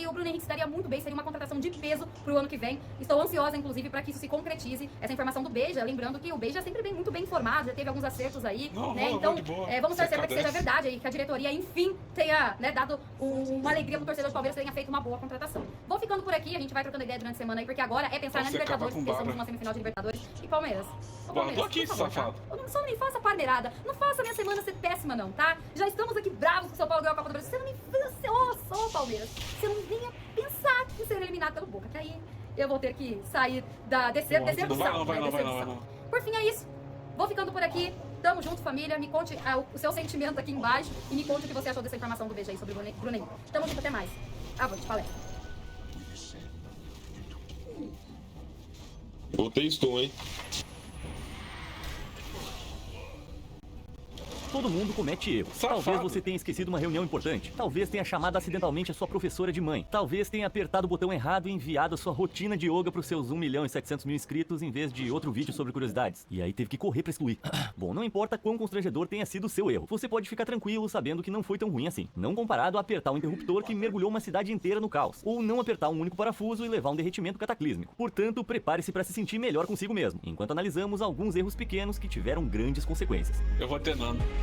o Bruno Henrique se daria muito bem, seria uma contratação de peso pro ano que vem. Estou ansiosa, inclusive, para que isso se concretize. Essa informação do Beija, lembrando que o Beija é sempre bem, muito bem informado, já teve alguns acertos aí, né? Então, vamos torcer para que seja verdade aí, que a diretoria, enfim, tenha, né, dado uma alegria pro torcedor do Palmeiras, tenha feito uma boa contratação. Vou ficando por aqui, a gente vai trocando ideia durante a semana aí, porque agora é pensar na Libertadores, porque estamos numa semifinal de Libertadores. E Palmeiras? Tô aqui, safado. Só não me faça parmeirada, não faça minha semana ser péssima não, tá? Já estamos aqui bravos com o São Paulo ganhou a Copa do Brasil. Você não me ô Palmeiras, você não venha pensar em ser eliminado pelo Boca, que aí eu vou ter que sair da decepção. Por fim, é isso. Vou ficando por aqui. Tamo junto, família. Me conte o seu sentimento aqui embaixo e me conte o que você achou dessa informação do Beija aí sobre o Bruno Henrique. Tamo junto, até mais. Avante, palestra. Botei stun, hein? Todo mundo comete erros. Talvez você tenha esquecido uma reunião importante. Talvez tenha chamado acidentalmente a sua professora de mãe. Talvez tenha apertado o botão errado e enviado a sua rotina de yoga pros seus 1.700.000 inscritos em vez de outro vídeo sobre curiosidades. E aí teve que correr pra excluir. Bom, não importa quão constrangedor tenha sido o seu erro. Você pode ficar tranquilo sabendo que não foi tão ruim assim. Não comparado a apertar um interruptor que mergulhou uma cidade inteira no caos. Ou não apertar um único parafuso e levar um derretimento cataclísmico. Portanto, prepare-se pra se sentir melhor consigo mesmo. Enquanto analisamos alguns erros pequenos que tiveram grandes consequências. Eu vou tenando.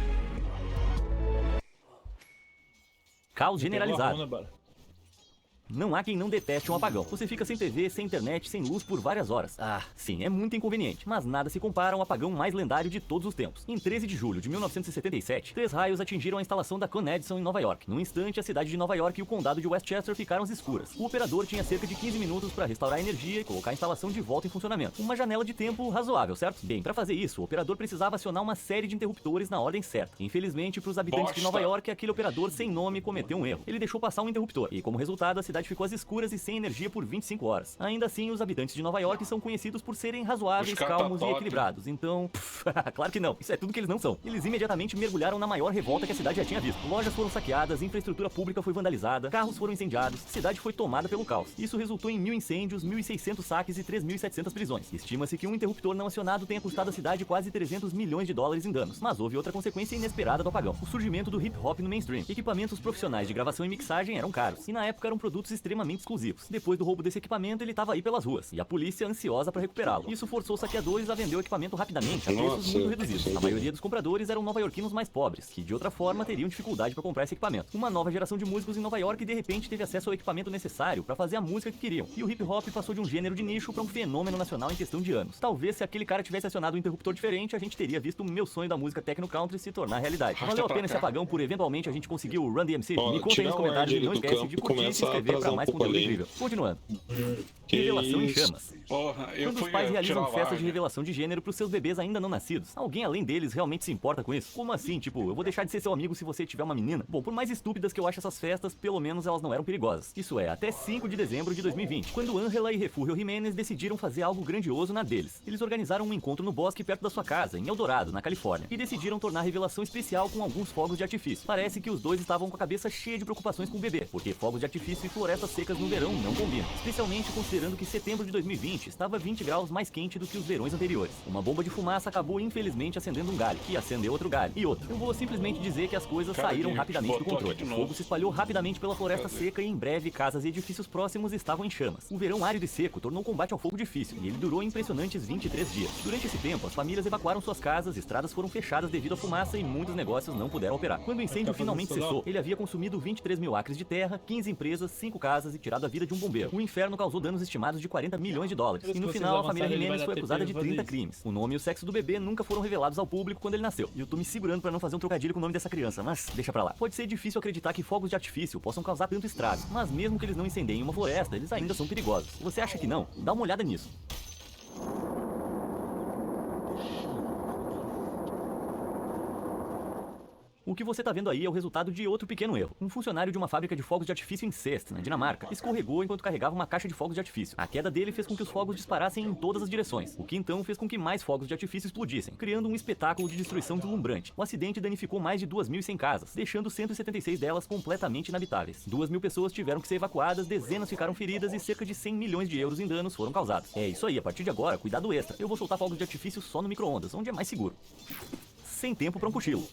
Caos generalizado. Não há quem não deteste um apagão. Você fica sem TV, sem internet, sem luz por várias horas. Ah, sim, é muito inconveniente, mas nada se compara ao apagão mais lendário de todos os tempos. Em 13 de julho de 1977, 3 raios atingiram a instalação da Con Edison em Nova York. Num instante, a cidade de Nova York e o condado de Westchester ficaram às escuras. O operador tinha cerca de 15 minutos para restaurar a energia e colocar a instalação de volta em funcionamento. Uma janela de tempo razoável, certo? Bem, para fazer isso, o operador precisava acionar uma série de interruptores na ordem certa. Infelizmente, para os habitantes de Nova York, aquele operador sem nome cometeu um erro. Ele deixou passar um interruptor e, como resultado, a cidade ficou às escuras e sem energia por 25 horas. Ainda assim, os habitantes de Nova York são conhecidos por serem razoáveis, calmos e equilibrados. Então, claro que não. Isso é tudo que eles não são. Eles imediatamente mergulharam na maior revolta que a cidade já tinha visto. Lojas foram saqueadas, infraestrutura pública foi vandalizada, carros foram incendiados, a cidade foi tomada pelo caos. Isso resultou em 1.000 incêndios, 1.600 saques e 3.700 prisões. Estima-se que um interruptor não acionado tenha custado à cidade quase 300 milhões de dólares em danos. Mas houve outra consequência inesperada do apagão: o surgimento do hip hop no mainstream. Equipamentos profissionais de gravação e mixagem eram caros, e na época eram produtos extremamente exclusivos. Depois do roubo desse equipamento, ele estava aí pelas ruas, e a polícia ansiosa para recuperá-lo. Isso forçou os saqueadores a vender o equipamento rapidamente, a preços muito reduzidos. A maioria dos compradores eram nova-iorquinos mais pobres, que de outra forma teriam dificuldade para comprar esse equipamento. Uma nova geração de músicos em Nova York de repente teve acesso ao equipamento necessário para fazer a música que queriam, e o hip hop passou de um gênero de nicho para um fenômeno nacional em questão de anos. Talvez se aquele cara tivesse acionado um interruptor diferente, a gente teria visto o meu sonho da música techno country se tornar realidade. Valeu a pena esse apagão por eventualmente a gente conseguir o Run DMC? Me conta aí nos comentários e não esquece de curtir e se inscrever para mais conteúdo incrível. Continuando. Revelação em chamas. Quando os pais realizam festas de revelação de gênero pros seus bebês ainda não nascidos, alguém além deles realmente se importa com isso? Como assim? Tipo, eu vou deixar de ser seu amigo se você tiver uma menina? Bom, por mais estúpidas que eu acho essas festas, pelo menos elas não eram perigosas. Isso é, até 5 de dezembro de 2020, quando Angela e Refúgio Jiménez decidiram fazer algo grandioso na deles. Eles organizaram um encontro no bosque perto da sua casa, em Eldorado, na Califórnia, e decidiram tornar a revelação especial com alguns fogos de artifício. Parece que os dois estavam com a cabeça cheia de preocupações com o bebê, porque fogos de artifício e florestas secas no verão não combinam, especialmente considerando que setembro de 2020 estava 20 graus mais quente do que os verões anteriores. Uma bomba de fumaça acabou infelizmente acendendo um galho, que acendeu outro galho, e outro. Eu vou simplesmente dizer que as coisas saíram rapidamente do controle. O fogo se espalhou rapidamente pela floresta seca e em breve casas e edifícios próximos estavam em chamas. O verão árido e seco tornou o combate ao fogo difícil, e ele durou impressionantes 23 dias. Durante esse tempo, as famílias evacuaram suas casas, estradas foram fechadas devido à fumaça e muitos negócios não puderam operar. Quando o incêndio finalmente cessou, ele havia consumido 23 mil acres de terra, 15 empresas, 5 casas e tirado a vida de um bombeiro. O inferno causou danos estimados de 40 milhões de dólares. E no final, a família Jimenez foi acusada de 30 crimes. O nome e o sexo do bebê nunca foram revelados ao público quando ele nasceu. E eu tô me segurando pra não fazer um trocadilho com o nome dessa criança, mas deixa pra lá. Pode ser difícil acreditar que fogos de artifício possam causar tanto estrago, mas mesmo que eles não incendiem uma floresta, eles ainda são perigosos. Você acha que não? Dá uma olhada nisso. O que você tá vendo aí é o resultado de outro pequeno erro. Um funcionário de uma fábrica de fogos de artifício em Seest, na Dinamarca, escorregou enquanto carregava uma caixa de fogos de artifício. A queda dele fez com que os fogos disparassem em todas as direções, o que então fez com que mais fogos de artifício explodissem, criando um espetáculo de destruição deslumbrante. O acidente danificou mais de 2.100 casas, deixando 176 delas completamente inabitáveis. 2.000 pessoas tiveram que ser evacuadas, dezenas ficaram feridas e cerca de 100 milhões de euros em danos foram causados. É isso aí, a partir de agora, cuidado extra. Eu vou soltar fogos de artifício só no micro-ondas, onde é mais seguro. Sem tempo para um cochilo.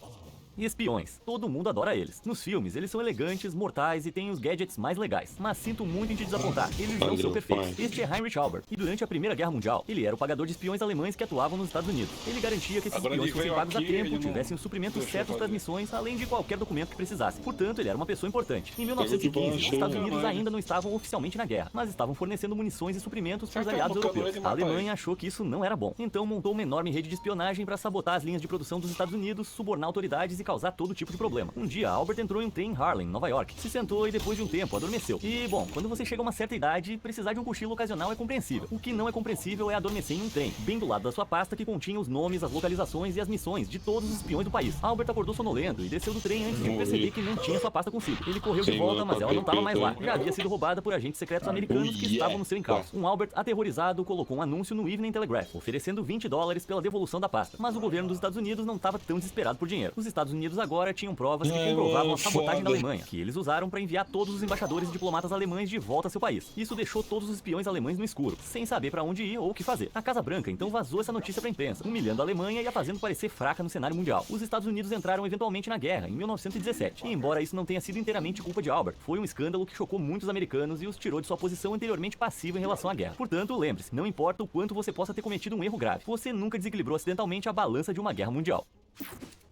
E espiões. Todo mundo adora eles. Nos filmes, eles são elegantes, mortais e têm os gadgets mais legais. Mas sinto muito em te desapontar. Eles não são perfeitos. Este é Heinrich Albert. E durante a Primeira Guerra Mundial, ele era o pagador de espiões alemães que atuavam nos Estados Unidos. Ele garantia que esses Agora espiões ele fossem veio pagos a aqui, tempo, ele não tivessem os suprimentos deixou certos para as fazer. missões, além de qualquer documento que precisasse. Portanto, ele era uma pessoa importante. Em 1915, os Estados Unidos ainda não estavam oficialmente na guerra, mas estavam fornecendo munições e suprimentos para os Será que aliados é um europeus. ele A mata Alemanha ele? achou que isso não era bom. Então montou uma enorme rede de espionagem para sabotar as linhas de produção dos Estados Unidos, subornar autoridades e causar todo tipo de problema. Um dia, Albert entrou em um trem em Harlem, Nova York. Se sentou e depois de um tempo adormeceu. E, bom, quando você chega a uma certa idade, precisar de um cochilo ocasional é compreensível. O que não é compreensível é adormecer em um trem, bem do lado da sua pasta que continha os nomes, as localizações e as missões de todos os espiões do país. Albert acordou sonolento e desceu do trem antes de perceber que não tinha sua pasta consigo. Ele correu de volta, mas ela não estava mais lá. Já havia sido roubada por agentes secretos americanos que estavam no seu encalço. Um Albert aterrorizado colocou um anúncio no Evening Telegraph, oferecendo $20 pela devolução da pasta. Mas o governo dos Estados Unidos não estava tão desesperado por dinheiro. Os Estados Unidos agora tinham provas que comprovavam a sabotagem da Alemanha, que eles usaram para enviar todos os embaixadores e diplomatas alemães de volta a seu país. Isso deixou todos os espiões alemães no escuro, sem saber para onde ir ou o que fazer. A Casa Branca então vazou essa notícia para a imprensa, humilhando a Alemanha e a fazendo parecer fraca no cenário mundial. Os Estados Unidos entraram eventualmente na guerra, em 1917. E embora isso não tenha sido inteiramente culpa de Albert, foi um escândalo que chocou muitos americanos e os tirou de sua posição anteriormente passiva em relação à guerra. Portanto, lembre-se, não importa o quanto você possa ter cometido um erro grave, você nunca desequilibrou acidentalmente a balança de uma guerra mundial.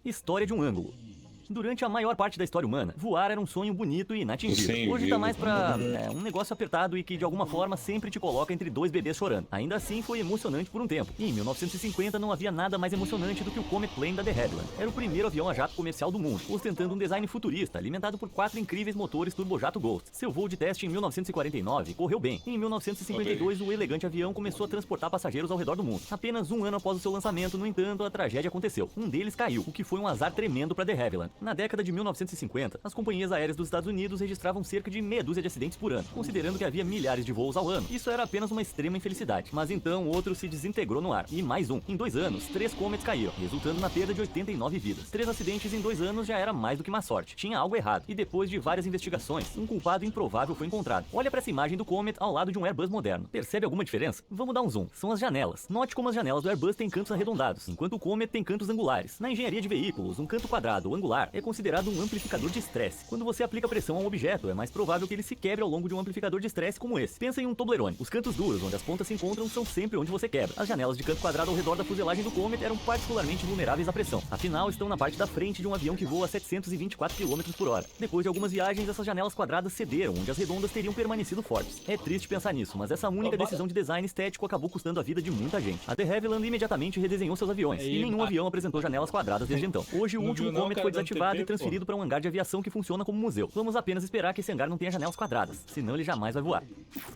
História de um ângulo. Durante a maior parte da história humana, voar era um sonho bonito e inatingível. Hoje tá mais pra um negócio apertado e que de alguma forma sempre te coloca entre dois bebês chorando. Ainda assim, foi emocionante por um tempo. E em 1950 não havia nada mais emocionante do que o Comet Plane da de Havilland. Era o primeiro avião a jato comercial do mundo, ostentando um design futurista, alimentado por 4 incríveis motores turbojato Ghost. Seu voo de teste em 1949 correu bem. E em 1952, o elegante avião começou a transportar passageiros ao redor do mundo. Apenas um ano após o seu lançamento, no entanto, a tragédia aconteceu. Um deles caiu, o que foi um azar tremendo para de Havilland. Na década de 1950, as companhias aéreas dos Estados Unidos registravam cerca de meia dúzia de acidentes por ano, considerando que havia milhares de voos ao ano. Isso era apenas uma extrema infelicidade. Mas então outro se desintegrou no ar. E mais um. Em 2 anos, 3 Comets caíram, resultando na perda de 89 vidas. 3 acidentes em 2 anos já era mais do que má sorte. Tinha algo errado. E depois de várias investigações, um culpado improvável foi encontrado. Olha para essa imagem do Comet ao lado de um Airbus moderno. Percebe alguma diferença? Vamos dar um zoom. São as janelas. Note como as janelas do Airbus têm cantos arredondados, enquanto o Comet tem cantos angulares. Na engenharia de veículos, um canto quadrado ou angular é considerado um amplificador de estresse. Quando você aplica pressão a um objeto, é mais provável que ele se quebre ao longo de um amplificador de estresse como esse. Pensa em um Toblerone. Os cantos duros, onde as pontas se encontram, são sempre onde você quebra. As janelas de canto quadrado ao redor da fuselagem do Comet eram particularmente vulneráveis à pressão. Afinal, estão na parte da frente de um avião que voa a 724 km por hora. Depois de algumas viagens, essas janelas quadradas cederam, onde as redondas teriam permanecido fortes. É triste pensar nisso, mas essa única decisão de design estético acabou custando a vida de muita gente. A de Havilland imediatamente redesenhou seus aviões, e nenhum avião apresentou janelas quadradas desde então. Hoje, o último Comet foi desativado e transferido para um hangar de aviação que funciona como museu. Vamos apenas esperar que esse hangar não tenha janelas quadradas, senão ele jamais vai voar.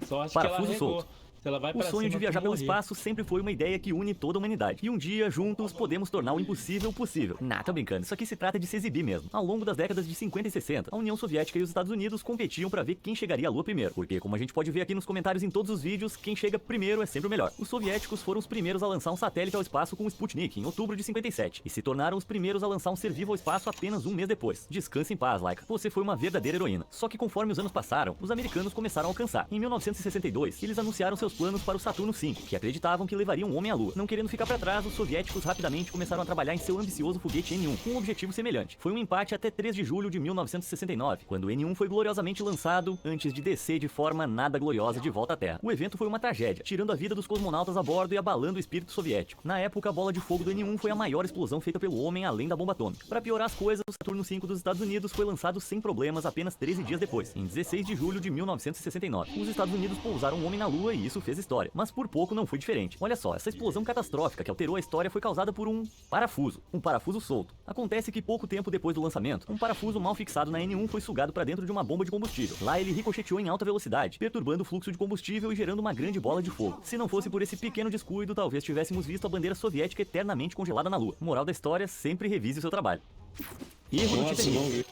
Só acho Parafuso que ela solto. Se ela vai O pra sonho cima, de viajar tu pelo morrer. espaço sempre foi uma ideia que une toda a humanidade. E um dia, juntos, podemos tornar o impossível possível. Nah, tô brincando. Isso aqui se trata de se exibir mesmo. Ao longo das décadas de 50 e 60, a União Soviética e os Estados Unidos competiam para ver quem chegaria à Lua primeiro. Porque, como a gente pode ver aqui nos comentários em todos os vídeos, quem chega primeiro é sempre o melhor. Os soviéticos foram os primeiros a lançar um satélite ao espaço com o Sputnik, em outubro de 57. E se tornaram os primeiros a lançar um ser vivo ao espaço apenas um mês depois. Descanse em paz, Laika. Você foi uma verdadeira heroína. Só que conforme os anos passaram, os americanos começaram a alcançar. Em 1962, eles anunciaram seus planos para o Saturno V, que acreditavam que levariam um homem à Lua. Não querendo ficar para trás, os soviéticos rapidamente começaram a trabalhar em seu ambicioso foguete N-1, com um objetivo semelhante. Foi um empate até 3 de julho de 1969, quando o N-1 foi gloriosamente lançado, antes de descer de forma nada gloriosa de volta à Terra. O evento foi uma tragédia, tirando a vida dos cosmonautas a bordo e abalando o espírito soviético. Na época, a bola de fogo do N-1 foi a maior explosão feita pelo homem além da bomba atômica. Para piorar as coisas, o Saturno V dos Estados Unidos foi lançado sem problemas apenas 13 dias depois, em 16 de julho de 1969. Os Estados Unidos pousaram um homem na Lua e isso fez história. Mas por pouco não foi diferente. Olha só, essa explosão catastrófica que alterou a história foi causada por um parafuso solto. Acontece que pouco tempo depois do lançamento, um parafuso mal fixado na N1 foi sugado para dentro de uma bomba de combustível. Lá ele ricocheteou em alta velocidade, perturbando o fluxo de combustível e gerando uma grande bola de fogo. Se não fosse por esse pequeno descuido, talvez tivéssemos visto a bandeira soviética eternamente congelada na Lua. Moral da história, sempre revise o seu trabalho. Erro do Nossa, Titanic. não vi.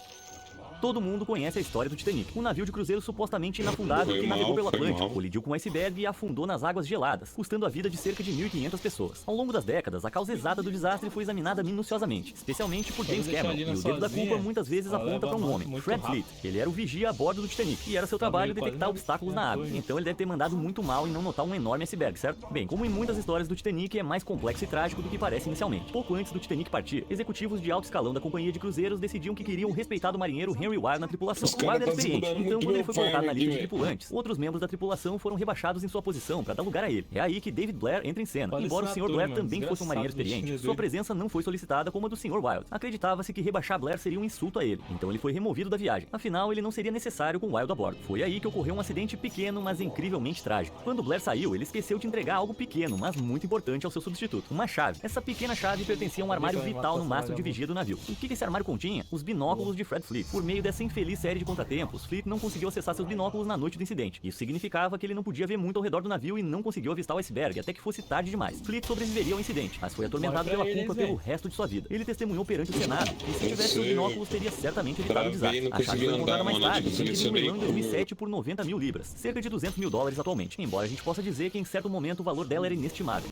Todo mundo conhece a história do Titanic, um navio de cruzeiro supostamente inafundável que navegou pelo Atlântico, colidiu com um iceberg e afundou nas águas geladas, custando a vida de cerca de 1.500 pessoas. Ao longo das décadas, a causa exata do desastre foi examinada minuciosamente, especialmente por James Cameron, e o dedo da culpa muitas vezes aponta para um homem, Fred Fleet. Ele era o vigia a bordo do Titanic, e era seu trabalho detectar obstáculos na água, então ele deve ter mandado muito mal em não notar um enorme iceberg, certo? Bem, como em muitas histórias do Titanic, é mais complexo e trágico do que parece inicialmente. Pouco antes do Titanic partir, executivos de alto escalão da companhia de cruzeiros decidiam que queriam o respeitado marinheiro Henry Wilde na tripulação. Wilde era experiente, então quando ele foi colocado na lista de tripulantes, outros membros da tripulação foram rebaixados em sua posição para dar lugar a ele. É aí que David Blair entra em cena. Embora o Sr. Blair também fosse um marinheiro experiente, sua presença não foi solicitada como a do Sr. Wilde. Acreditava-se que rebaixar Blair seria um insulto a ele, então ele foi removido da viagem. Afinal, ele não seria necessário com Wilde a bordo. Foi aí que ocorreu um acidente pequeno, mas incrivelmente trágico. Quando Blair saiu, ele esqueceu de entregar algo pequeno, mas muito importante ao seu substituto, uma chave. Essa pequena chave pertencia a um armário vital no mastro de vigia do navio. O que esse armário continha? Os binóculos de Fred Fleet. Por meio dessa infeliz série de contratempos, Fleet não conseguiu acessar seus binóculos na noite do incidente. Isso significava que ele não podia ver muito ao redor do navio e não conseguiu avistar o iceberg até que fosse tarde demais. Fleet sobreviveria ao incidente, mas foi atormentado pela culpa pelo resto de sua vida. Ele testemunhou perante o Senado e se tivesse seus binóculos teria certamente evitado o desastre. A chave foi encontrada mais tarde, vendida em um leilão em 2007 por 90 mil libras, cerca de 200 mil dólares atualmente, embora a gente possa dizer que em certo momento o valor dela era inestimável.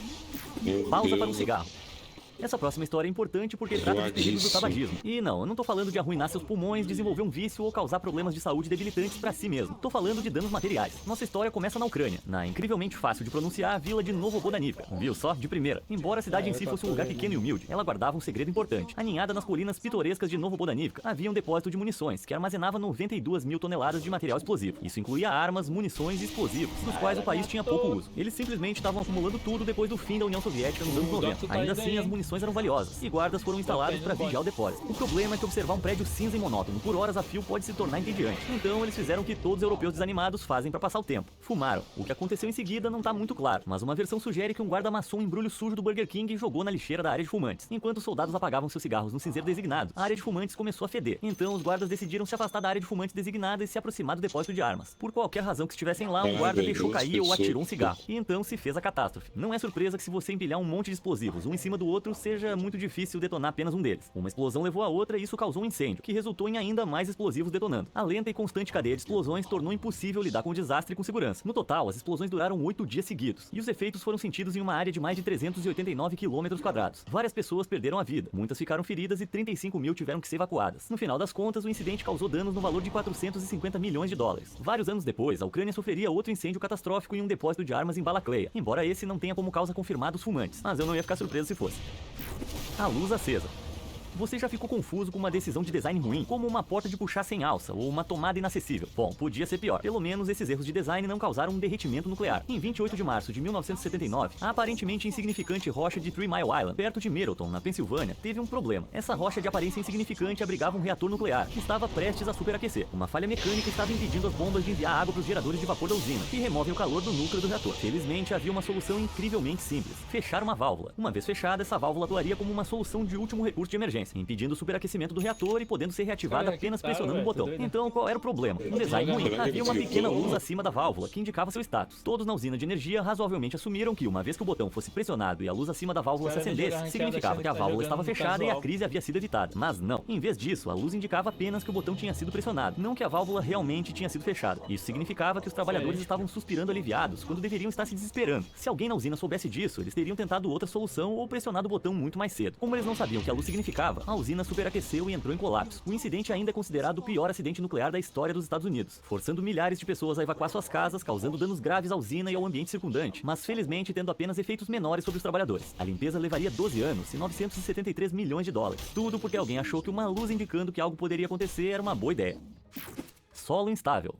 Pausa para um cigarro. Essa próxima história é importante porque trata dos perigos do tabagismo. E não, eu não tô falando de arruinar seus pulmões, desenvolver um vício ou causar problemas de saúde debilitantes pra si mesmo. Tô falando de danos materiais. Nossa história começa na Ucrânia, na incrivelmente fácil de pronunciar vila de Novobodanivka. Viu só? De primeira. Embora a cidade em si fosse um lugar pequeno e humilde, ela guardava um segredo importante. Aninhada nas colinas pitorescas de Novobodanivka, havia um depósito de munições que armazenava 92 mil toneladas de material explosivo. Isso incluía armas, munições e explosivos, dos quais o país tinha pouco uso. Eles simplesmente estavam acumulando tudo depois do fim da União Soviética nos anos 90. Ainda assim, as munições eram valiosas, e guardas foram instalados para vigiar o depósito. O problema é que observar um prédio cinza e monótono por horas a fio pode se tornar entediante. Então eles fizeram o que todos os europeus desanimados fazem para passar o tempo. Fumaram. O que aconteceu em seguida não tá muito claro, mas uma versão sugere que um guarda amassou um embrulho sujo do Burger King e jogou na lixeira da área de fumantes. Enquanto os soldados apagavam seus cigarros no cinzeiro designado, a área de fumantes começou a feder. Então os guardas decidiram se afastar da área de fumantes designada e se aproximar do depósito de armas. Por qualquer razão que estivessem lá, um guarda deixou cair ou atirou um cigarro. E então se fez a catástrofe. Não é surpresa que se você empilhar um monte de explosivos um em cima do outro, seja muito difícil detonar apenas um deles. Uma explosão levou a outra e isso causou um incêndio, que resultou em ainda mais explosivos detonando. A lenta e constante cadeia de explosões tornou impossível lidar com o desastre com segurança. No total, as explosões duraram 8 dias seguidos, e os efeitos foram sentidos em uma área de mais de 389 km². Várias pessoas perderam a vida, muitas ficaram feridas e 35 mil tiveram que ser evacuadas. No final das contas, o incidente causou danos no valor de 450 milhões de dólares. Vários anos depois, a Ucrânia sofreria outro incêndio catastrófico em um depósito de armas em Balakleia, embora esse não tenha como causa confirmada os fumantes, mas eu não ia ficar surpreso se fosse. A luz acesa. Você já ficou confuso com uma decisão de design ruim, como uma porta de puxar sem alça ou uma tomada inacessível? Bom, podia ser pior. Pelo menos esses erros de design não causaram um derretimento nuclear. Em 28 de março de 1979, a aparentemente insignificante rocha de 3 Mile Island, perto de Middleton, na Pensilvânia, teve um problema. Essa rocha de aparência insignificante abrigava um reator nuclear, que estava prestes a superaquecer. Uma falha mecânica estava impedindo as bombas de enviar água para os geradores de vapor da usina, que removem o calor do núcleo do reator. Felizmente, havia uma solução incrivelmente simples: fechar uma válvula. Uma vez fechada, essa válvula atuaria como uma solução de último recurso de emergência, impedindo o superaquecimento do reator e podendo ser reativada apenas pressionando um botão. Então, qual era o problema? Um design ruim. Havia uma pequena luz acima da válvula, que indicava seu status. Todos na usina de energia razoavelmente assumiram que, uma vez que o botão fosse pressionado e a luz acima da válvula se acendesse, significava que a válvula estava fechada e a crise havia sido evitada. Mas não. Em vez disso, a luz indicava apenas que o botão tinha sido pressionado, não que a válvula realmente tinha sido fechada. Isso significava que os trabalhadores estavam suspirando aliviados, quando deveriam estar se desesperando. Se alguém na usina soubesse disso, eles teriam tentado outra solução ou pressionado o botão muito mais cedo. Como eles não sabiam o que a luz significava, a usina superaqueceu e entrou em colapso. O incidente ainda é considerado o pior acidente nuclear da história dos Estados Unidos, forçando milhares de pessoas a evacuar suas casas, causando danos graves à usina e ao ambiente circundante, mas felizmente tendo apenas efeitos menores sobre os trabalhadores. A limpeza levaria 12 anos e 973 milhões de dólares. Tudo porque alguém achou que uma luz indicando que algo poderia acontecer era uma boa ideia. Solo instável.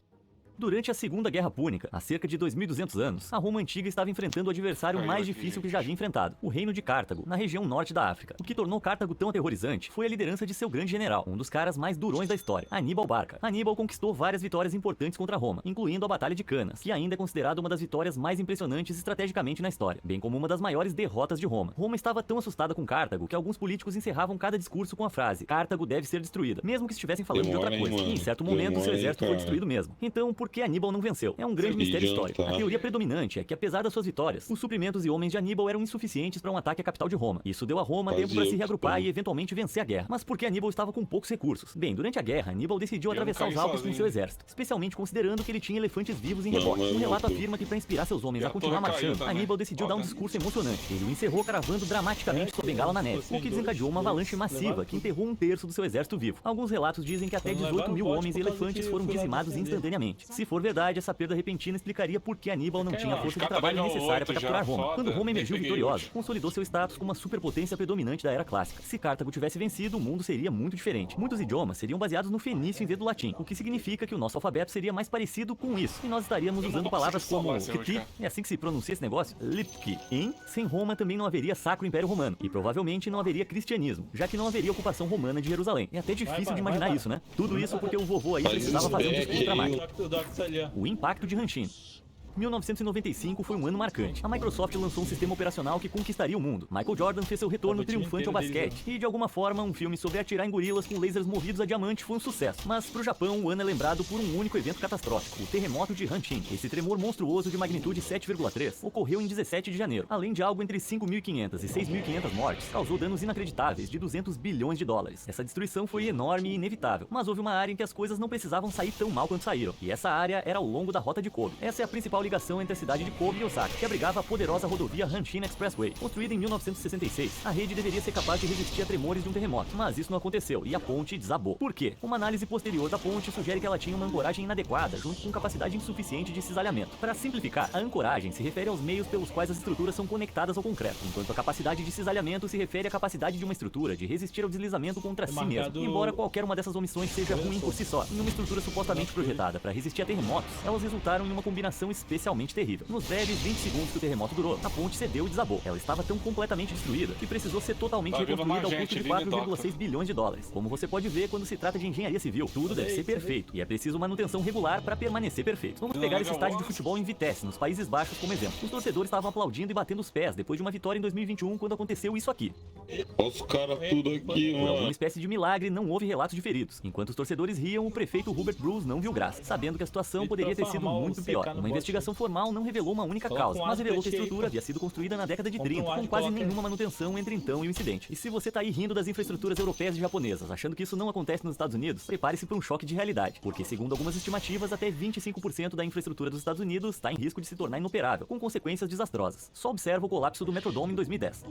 Durante a Segunda Guerra Púnica, há cerca de 2.200 anos, a Roma Antiga estava enfrentando o adversário mais difícil que já havia enfrentado, o Reino de Cartago, na região norte da África. O que tornou Cartago tão aterrorizante foi a liderança de seu grande general, um dos caras mais durões da história, Aníbal Barca. Aníbal conquistou várias vitórias importantes contra Roma, incluindo a Batalha de Canas, que ainda é considerada uma das vitórias mais impressionantes estrategicamente na história, bem como uma das maiores derrotas de Roma. Roma estava tão assustada com Cartago que alguns políticos encerravam cada discurso com a frase: Cartago deve ser destruída, mesmo que estivessem falando de outra coisa. E em certo momento, seu exército foi destruído mesmo. Então, por que Aníbal não venceu? É um grande mistério histórico. A teoria predominante é que, apesar das suas vitórias, os suprimentos e homens de Aníbal eram insuficientes para um ataque à capital de Roma. Isso deu a Roma tempo para se reagrupar e eventualmente vencer a guerra. Mas por que Aníbal estava com poucos recursos? Bem, durante a guerra, Aníbal decidiu atravessar os Alpes com seu exército, especialmente considerando que ele tinha elefantes vivos em rebote. Um relato afirma que, para inspirar seus homens a continuar marchando, Aníbal decidiu dar um discurso emocionante. Ele o encerrou cravando dramaticamente sua bengala na neve, o que desencadeou uma avalanche massiva que enterrou um terço do seu exército vivo. Alguns relatos dizem que até 18 mil homens e elefantes foram dizimados instantaneamente. Se for verdade, essa perda repentina explicaria por que Aníbal não tinha a força de trabalho necessária para capturar Roma. Quando Roma emergiu vitoriosa, consolidou seu status como uma superpotência predominante da era clássica. Se Cartago tivesse vencido, o mundo seria muito diferente. Muitos idiomas seriam baseados no fenício em vez do latim, o que significa que o nosso alfabeto seria mais parecido com isso. E nós estaríamos usando palavras como Kti, é assim que se pronuncia esse negócio? Lipki. Sem Roma também não haveria Sacro Império Romano, e provavelmente não haveria cristianismo, já que não haveria ocupação romana de Jerusalém. É até difícil de imaginar isso, né? Tudo isso porque o vovô aí precisava fazer um discurso dramático. O impacto de Hanshin. 1995 foi um ano marcante. A Microsoft lançou um sistema operacional que conquistaria o mundo. Michael Jordan fez seu retorno triunfante ao basquete. E, de alguma forma, um filme sobre atirar em gorilas com lasers movidos a diamante foi um sucesso. Mas, pro Japão, o ano é lembrado por um único evento catastrófico, o terremoto de Hanshin. Esse tremor monstruoso de magnitude 7,3 ocorreu em 17 de janeiro. Além de algo entre 5.500 e 6.500 mortes, causou danos inacreditáveis de 200 bilhões de dólares. Essa destruição foi enorme e inevitável. Mas houve uma área em que as coisas não precisavam sair tão mal quanto saíram. E essa área era ao longo da rota de Kobe. Essa é a principal ligação entre a cidade de Kobe e Osaka, que abrigava a poderosa rodovia Hanshin Expressway. Construída em 1966, a rede deveria ser capaz de resistir a tremores de um terremoto, mas isso não aconteceu e a ponte desabou. Por quê? Uma análise posterior da ponte sugere que ela tinha uma ancoragem inadequada, junto com capacidade insuficiente de cisalhamento. Para simplificar, a ancoragem se refere aos meios pelos quais as estruturas são conectadas ao concreto, enquanto a capacidade de cisalhamento se refere à capacidade de uma estrutura de resistir ao deslizamento contra si mesma. Embora qualquer uma dessas omissões seja ruim por si só, em uma estrutura supostamente projetada para resistir a terremotos, elas resultaram em uma combinação especialmente terrível. Nos breves 20 segundos que o terremoto durou, a ponte cedeu e desabou. Ela estava tão completamente destruída que precisou ser totalmente reconstruída ao custo de 4,6 bilhões de dólares. Como você pode ver, quando se trata de engenharia civil, tudo deve ser perfeito. E é preciso manutenção regular para permanecer perfeito. Vamos pegar esse estádio de futebol em Vitesse, nos Países Baixos, como exemplo. Os torcedores estavam aplaudindo e batendo os pés depois de uma vitória em 2021, quando aconteceu isso aqui. Olha os caras tudo aqui, Por mano. alguma espécie de milagre, não houve relatos de feridos. Enquanto os torcedores riam, o prefeito Hubert Bruce não viu graça, sabendo que a situação poderia ter sido muito pior. Uma investigação formal não revelou uma única causa, mas revelou que a estrutura havia sido construída na década de 30, com quase nenhuma manutenção entre então e o incidente. E se você tá aí rindo das infraestruturas europeias e japonesas, achando que isso não acontece nos Estados Unidos, prepare-se para um choque de realidade, porque segundo algumas estimativas, até 25% da infraestrutura dos Estados Unidos está em risco de se tornar inoperável, com consequências desastrosas. Só observa o colapso do Metrodome em 2010.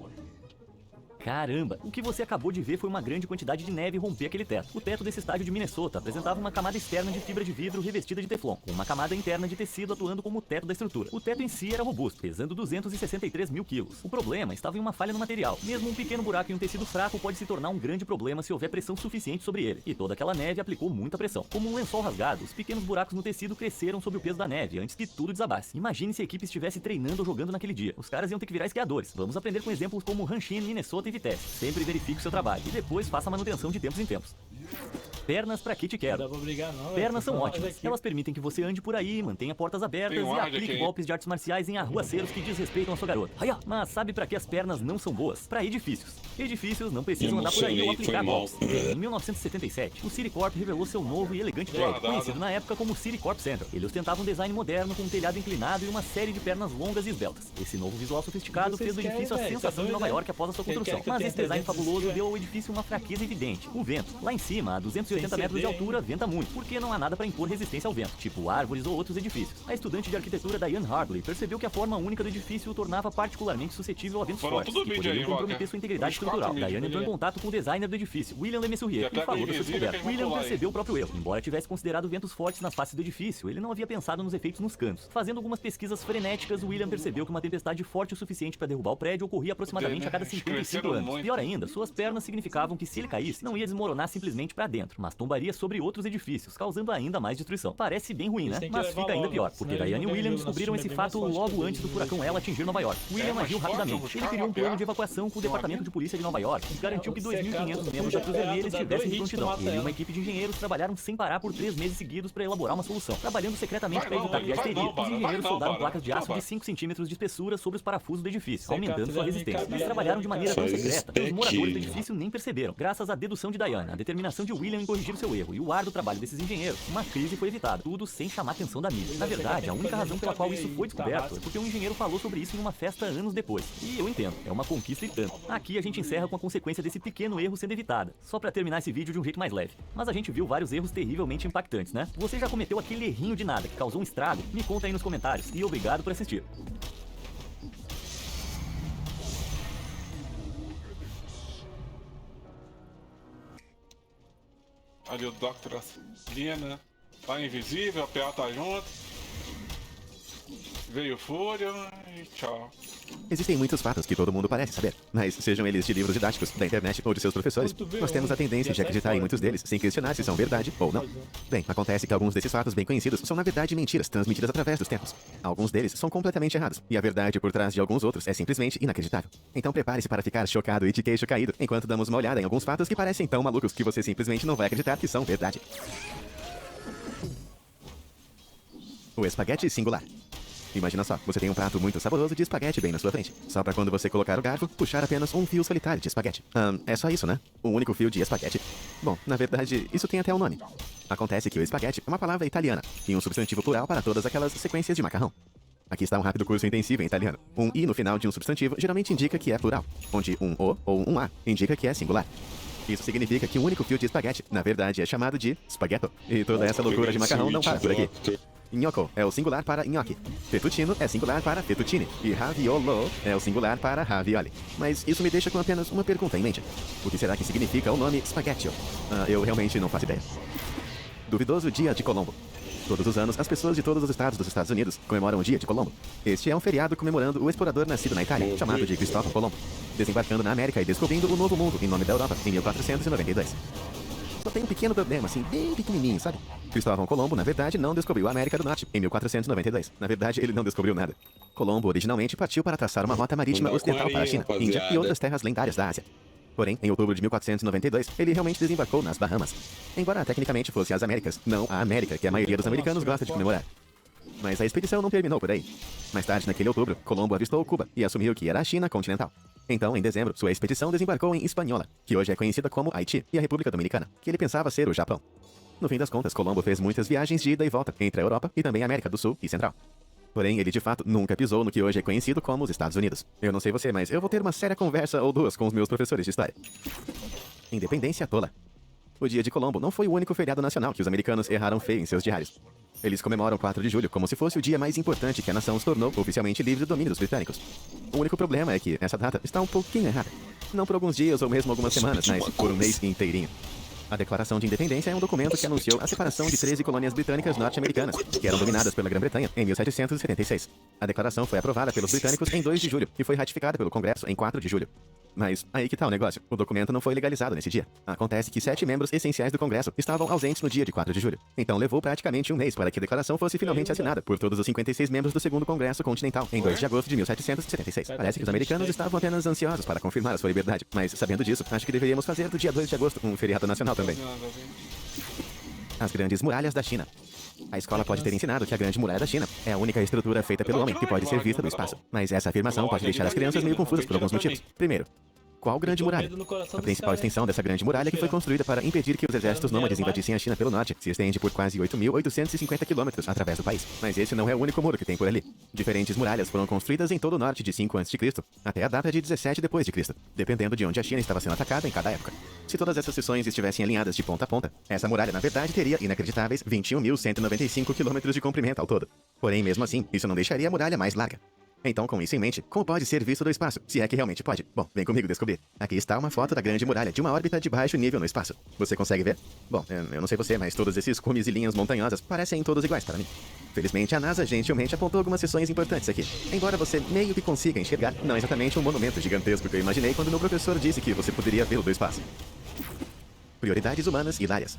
Caramba, o que você acabou de ver foi uma grande quantidade de neve romper aquele teto. O teto desse estádio de Minnesota apresentava uma camada externa de fibra de vidro revestida de teflon, com uma camada interna de tecido atuando como o teto da estrutura. O teto em si era robusto, pesando 263 mil quilos. O problema estava em uma falha no material. Mesmo um pequeno buraco em um tecido fraco pode se tornar um grande problema se houver pressão suficiente sobre ele. E toda aquela neve aplicou muita pressão. Como um lençol rasgado, os pequenos buracos no tecido cresceram sob o peso da neve antes que tudo desabasse. Imagine se a equipe estivesse treinando ou jogando naquele dia. Os caras iam ter que virar esquiadores. Vamos aprender com exemplos como Hanshin, Minnesota e Vitesse. Sempre verifique o seu trabalho e depois faça a manutenção de tempos em tempos. Pernas pra que te quero. Pernas são ótimas. Elas permitem que você ande por aí, mantenha portas abertas e aplique golpes de artes marciais em arruaceiros que desrespeitam a sua garota. Mas sabe pra que as pernas não são boas? Pra edifícios. Edifícios não precisam andar por aí ou aplicar golpes. Em 1977, o Citicorp revelou seu novo e elegante prédio, conhecido na época como Citicorp Center. Ele ostentava um design moderno com um telhado inclinado e uma série de pernas longas e esbeltas. Esse novo visual sofisticado fez do edifício a sensação de Nova York após a sua construção. Mas esse design fabuloso deu ao edifício uma fraqueza evidente: o vento. Lá em cima, a 280 metros de altura, venta muito, porque não há nada para impor resistência ao vento, tipo árvores ou outros edifícios. A estudante de arquitetura Diane Hartley percebeu que a forma única do edifício o tornava particularmente suscetível a ventos fortes, que poderiam comprometer sua integridade estrutural. Diane entrou em contato com o designer do edifício, William Lemessurier, e falou da sua descoberta. William percebeu o próprio erro. Embora tivesse considerado ventos fortes nas faces do edifício, ele não havia pensado nos efeitos nos cantos. Fazendo algumas pesquisas frenéticas, William percebeu que uma tempestade forte o suficiente para derrubar o prédio ocorria aproximadamente a cada 55 anos. Pior ainda, suas pernas significavam que se ele caísse, não ia desmoronar simplesmente para dentro, mas tombaria sobre outros edifícios, causando ainda mais destruição. Parece bem ruim, né? Mas fica ainda pior, porque Diane e William descobriram esse fato logo antes do furacão Ela atingir Nova York. William agiu rapidamente. Ele criou um plano de evacuação com o Departamento de Polícia de Nova York e garantiu que 2.500 membros da Cruz Vermelha estivessem em prontidão. Ele e uma equipe de engenheiros trabalharam sem parar por 3 meses seguidos para elaborar uma solução. Trabalhando secretamente para evitar que a histeria, os engenheiros soldaram placas de aço de 5 centímetros de espessura sobre os parafusos do edifício, aumentando sua resistência. Eles trabalharam de maneira tão secreta que os moradores do edifício nem perceberam. Graças à dedução de Diane, a determinação de William em corrigir o seu erro e o árduo trabalho desses engenheiros, uma crise foi evitada, tudo sem chamar a atenção da mídia. Na verdade, a única razão pela qual isso foi descoberto é porque um engenheiro falou sobre isso em uma festa anos depois. E eu entendo, é uma conquista e tanto. Aqui a gente encerra com a consequência desse pequeno erro sendo evitada, só pra terminar esse vídeo de um jeito mais leve. Mas a gente viu vários erros terrivelmente impactantes, né? Você já cometeu aquele errinho de nada que causou um estrago? Me conta aí nos comentários e obrigado por assistir. Ali o Dr. Lina tá invisível, a PA tá junto. Veio Fúria e tchau. Existem muitos fatos que todo mundo parece saber, mas sejam eles de livros didáticos, da internet ou de seus professores, nós temos a tendência de acreditar em muitos deles sem questionar se são verdade ou não. Bem, acontece que alguns desses fatos bem conhecidos são na verdade mentiras transmitidas através dos tempos. Alguns deles são completamente errados, e a verdade por trás de alguns outros é simplesmente inacreditável. Então prepare-se para ficar chocado e de queixo caído, enquanto damos uma olhada em alguns fatos que parecem tão malucos que você simplesmente não vai acreditar que são verdade. O espaguete singular. Imagina só, você tem um prato muito saboroso de espaguete bem na sua frente. Só pra quando você colocar o garfo, puxar apenas um fio solitário de espaguete. É só isso, né? Um único fio de espaguete. Bom, na verdade, isso tem até um nome. Acontece que o espaguete é uma palavra italiana e um substantivo plural para todas aquelas sequências de macarrão. Aqui está um rápido curso intensivo em italiano. Um i no final de um substantivo geralmente indica que é plural, onde um o ou um a indica que é singular. Isso significa que um único fio de espaguete, na verdade, é chamado de spaghetto. E toda essa loucura de macarrão não para por aqui. Gnocco é o singular para gnocchi. Fettuccino é singular para fettuccine. E raviolo é o singular para ravioli. Mas isso me deixa com apenas uma pergunta em mente. O que será que significa o nome spaghetti? Eu realmente não faço ideia. Duvidoso Dia de Colombo. Todos os anos, as pessoas de todos os estados dos Estados Unidos comemoram o Dia de Colombo. Este é um feriado comemorando o explorador nascido na Itália, chamado de Cristóvão Colombo, desembarcando na América e descobrindo o Novo Mundo em nome da Europa, em 1492. Só tem um pequeno problema, assim, bem pequenininho, sabe? Cristóvão Colombo, na verdade, não descobriu a América do Norte em 1492. Na verdade, ele não descobriu nada. Colombo originalmente partiu para traçar uma rota marítima ocidental para a China, Índia e outras terras lendárias da Ásia. Porém, em outubro de 1492, ele realmente desembarcou nas Bahamas. Embora tecnicamente fosse as Américas, não a América, que a maioria dos americanos gosta de comemorar. Mas a expedição não terminou por aí. Mais tarde, naquele outubro, Colombo avistou Cuba e assumiu que era a China continental. Então, em dezembro, sua expedição desembarcou em Hispaniola, que hoje é conhecida como Haiti, e a República Dominicana, que ele pensava ser o Japão. No fim das contas, Colombo fez muitas viagens de ida e volta entre a Europa e também a América do Sul e Central. Porém, ele de fato nunca pisou no que hoje é conhecido como os Estados Unidos. Eu não sei você, mas eu vou ter uma séria conversa ou duas com os meus professores de história. Independência tola. O Dia de Colombo não foi o único feriado nacional que os americanos erraram feio em seus diários. Eles comemoram 4 de julho como se fosse o dia mais importante que a nação se tornou oficialmente livre do domínio dos britânicos. O único problema é que essa data está um pouquinho errada. Não por alguns dias ou mesmo algumas semanas, mas por um mês inteirinho. A Declaração de Independência é um documento que anunciou a separação de 13 colônias britânicas norte-americanas, que eram dominadas pela Grã-Bretanha, em 1776. A declaração foi aprovada pelos britânicos em 2 de julho e foi ratificada pelo Congresso em 4 de julho. Mas aí que tá o negócio. O documento não foi legalizado nesse dia. Acontece que 7 membros essenciais do Congresso estavam ausentes no dia de 4 de julho. Então levou praticamente um mês para que a declaração fosse finalmente assinada por todos os 56 membros do segundo Congresso Continental, em 2 de agosto de 1776. Parece que os americanos estavam apenas ansiosos para confirmar a sua liberdade. Mas sabendo disso, acho que deveríamos fazer do dia 2 de agosto um feriado nacional também. As Grandes Muralhas da China. A escola pode ter ensinado que a Grande Muralha da China é a única estrutura feita pelo homem que pode ser vista do espaço. Mas essa afirmação pode deixar as crianças meio confusas por alguns motivos. Primeiro, qual Grande Muralha? A principal extensão dessa Grande Muralha, que foi construída para impedir que os exércitos nômades invadissem a China pelo norte, se estende por quase 8.850 quilômetros através do país. Mas esse não é o único muro que tem por ali. Diferentes muralhas foram construídas em todo o norte de 5 a.C. até a data de 17 d.C., dependendo de onde a China estava sendo atacada em cada época. Se todas essas seções estivessem alinhadas de ponta a ponta, essa muralha, na verdade, teria inacreditáveis 21.195 quilômetros de comprimento ao todo. Porém, mesmo assim, isso não deixaria a muralha mais larga. Então, com isso em mente, como pode ser visto do espaço, se é que realmente pode? Bom, vem comigo descobrir. Aqui está uma foto da Grande Muralha de uma órbita de baixo nível no espaço. Você consegue ver? Bom, eu não sei você, mas todos esses cumes e linhas montanhosas parecem todos iguais para mim. Felizmente, a NASA gentilmente apontou algumas seções importantes aqui. Embora você meio que consiga enxergar, não exatamente um monumento gigantesco que eu imaginei quando meu professor disse que você poderia vê-lo do espaço. Prioridades humanas hilárias.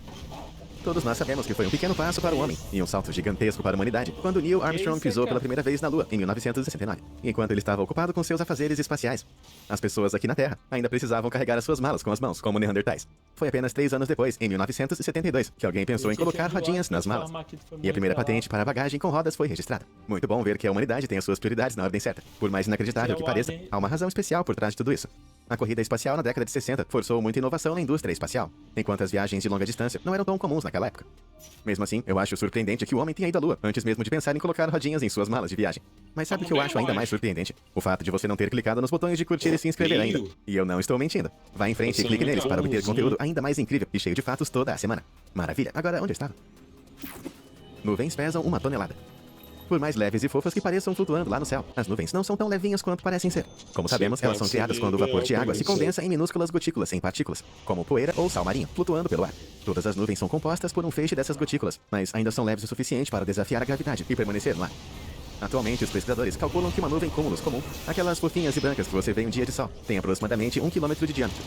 Todos nós sabemos que foi um pequeno passo para o homem e um salto gigantesco para a humanidade quando Neil Armstrong pisou pela primeira vez na Lua, em 1969, enquanto ele estava ocupado com seus afazeres espaciais. As pessoas aqui na Terra ainda precisavam carregar as suas malas com as mãos, como Neandertais. Foi apenas 3 anos depois, em 1972, que alguém pensou em colocar rodinhas nas malas. E a primeira patente para a bagagem com rodas foi registrada. Muito bom ver que a humanidade tem as suas prioridades na ordem certa. Por mais inacreditável que pareça, há uma razão especial por trás de tudo isso. A corrida espacial na década de 60 forçou muita inovação na indústria espacial, enquanto as viagens de longa distância não eram tão comuns naquela época. Mesmo assim, eu acho surpreendente que o homem tenha ido à Lua, antes mesmo de pensar em colocar rodinhas em suas malas de viagem. Mas sabe o que eu acho ainda mais surpreendente? O fato de você não ter clicado nos botões de curtir e se inscrever ainda. E eu não estou mentindo. Vá em frente e clique neles para obter conteúdo ainda mais incrível e cheio de fatos toda a semana. Maravilha. Agora, onde eu estava? Nuvens pesam 1 tonelada. Por mais leves e fofas que pareçam flutuando lá no céu, as nuvens não são tão levinhas quanto parecem ser. Como sabemos, elas são criadas quando o vapor de água se condensa em minúsculas gotículas em partículas, como poeira ou sal marinho, flutuando pelo ar. Todas as nuvens são compostas por um feixe dessas gotículas, mas ainda são leves o suficiente para desafiar a gravidade e permanecer no ar. Atualmente, os pesquisadores calculam que uma nuvem cúmulos comum, aquelas fofinhas e brancas que você vê em um dia de sol, tem aproximadamente 1 km de diâmetro.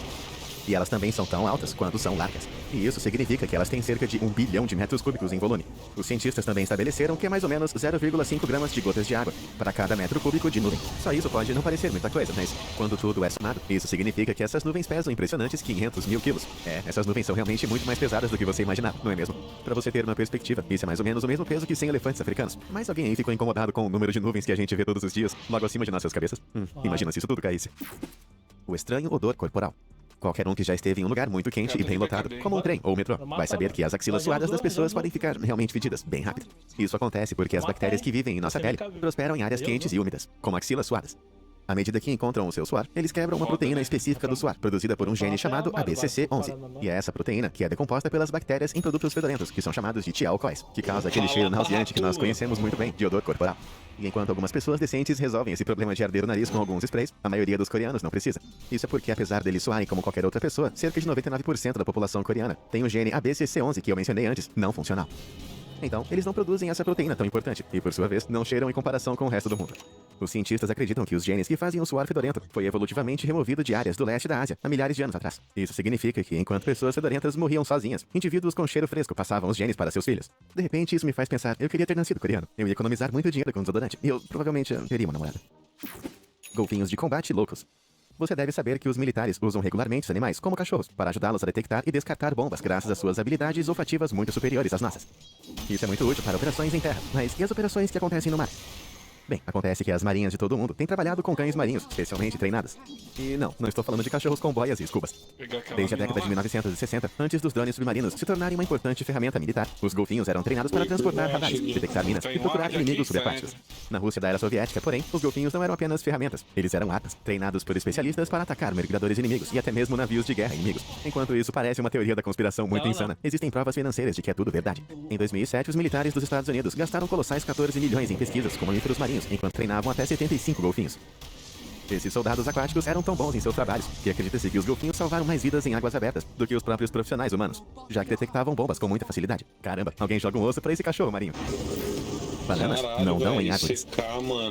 E elas também são tão altas quanto são largas. E isso significa que elas têm cerca de 1 bilhão de metros cúbicos em volume. Os cientistas também estabeleceram que é mais ou menos 0,5 gramas de gotas de água para cada metro cúbico de nuvem. Só isso pode não parecer muita coisa, mas quando tudo é somado, isso significa que essas nuvens pesam impressionantes 500 mil quilos. Essas nuvens são realmente muito mais pesadas do que você imaginava, não é mesmo? Para você ter uma perspectiva, isso é mais ou menos o mesmo peso que 100 elefantes africanos. Mas alguém aí ficou incomodado com o número de nuvens que a gente vê todos os dias, logo acima de nossas cabeças? Imagina se isso tudo caísse. O estranho odor corporal. Qualquer um que já esteve em um lugar muito quente e bem lotado, como um trem ou metrô, vai saber que as axilas suadas das pessoas podem ficar realmente fedidas bem rápido. Isso acontece porque as bactérias que vivem em nossa pele prosperam em áreas quentes e úmidas, como axilas suadas. À medida que encontram o seu suor, eles quebram uma proteína específica do suor, produzida por um gene chamado ABCC11. E é essa proteína que é decomposta pelas bactérias em produtos fedorentos, que são chamados de tialcoóis, que causa aquele cheiro nauseante que nós conhecemos muito bem, de odor corporal. E enquanto algumas pessoas decentes resolvem esse problema de arder o nariz com alguns sprays, a maioria dos coreanos não precisa. Isso é porque, apesar deles soarem como qualquer outra pessoa, cerca de 99% da população coreana tem o gene ABCC11 que eu mencionei antes, não funcional. Então, eles não produzem essa proteína tão importante e, por sua vez, não cheiram em comparação com o resto do mundo. Os cientistas acreditam que os genes que fazem o suor fedorento foi evolutivamente removido de áreas do leste da Ásia há milhares de anos atrás. Isso significa que, enquanto pessoas fedorentas morriam sozinhas, indivíduos com cheiro fresco passavam os genes para seus filhos. De repente, isso me faz pensar, eu queria ter nascido coreano. Eu ia economizar muito dinheiro com desodorante e eu provavelmente teria uma namorada. Golfinhos de combate loucos. Você deve saber que os militares usam regularmente os animais como cachorros para ajudá-los a detectar e descartar bombas graças às suas habilidades olfativas muito superiores às nossas. Isso é muito útil para operações em terra, mas e as operações que acontecem no mar? Bem, acontece que as marinhas de todo o mundo têm trabalhado com cães marinhos, especialmente treinados. E não estou falando de cachorros com boias e escubas. Desde a década de 1960, antes dos drones submarinos se tornarem uma importante ferramenta militar, os golfinhos eram treinados para transportar radares, detectar minas e procurar inimigos subaquáticos. Na Rússia da era soviética, porém, os golfinhos não eram apenas ferramentas, eles eram armas, treinados por especialistas para atacar mergulhadores inimigos e até mesmo navios de guerra inimigos. Enquanto isso parece uma teoria da conspiração muito insana, existem provas financeiras de que é tudo verdade. Em 2007, os militares dos Estados Unidos gastaram colossais 14 milhões em pesquisas com mamíferos marinhos, enquanto treinavam até 75 golfinhos. Esses soldados aquáticos eram tão bons em seus trabalhos que acredita-se que os golfinhos salvaram mais vidas em águas abertas do que os próprios profissionais humanos, já que detectavam bombas com muita facilidade. Caramba, alguém joga um osso pra esse cachorro marinho. Bananas não dão em árvores.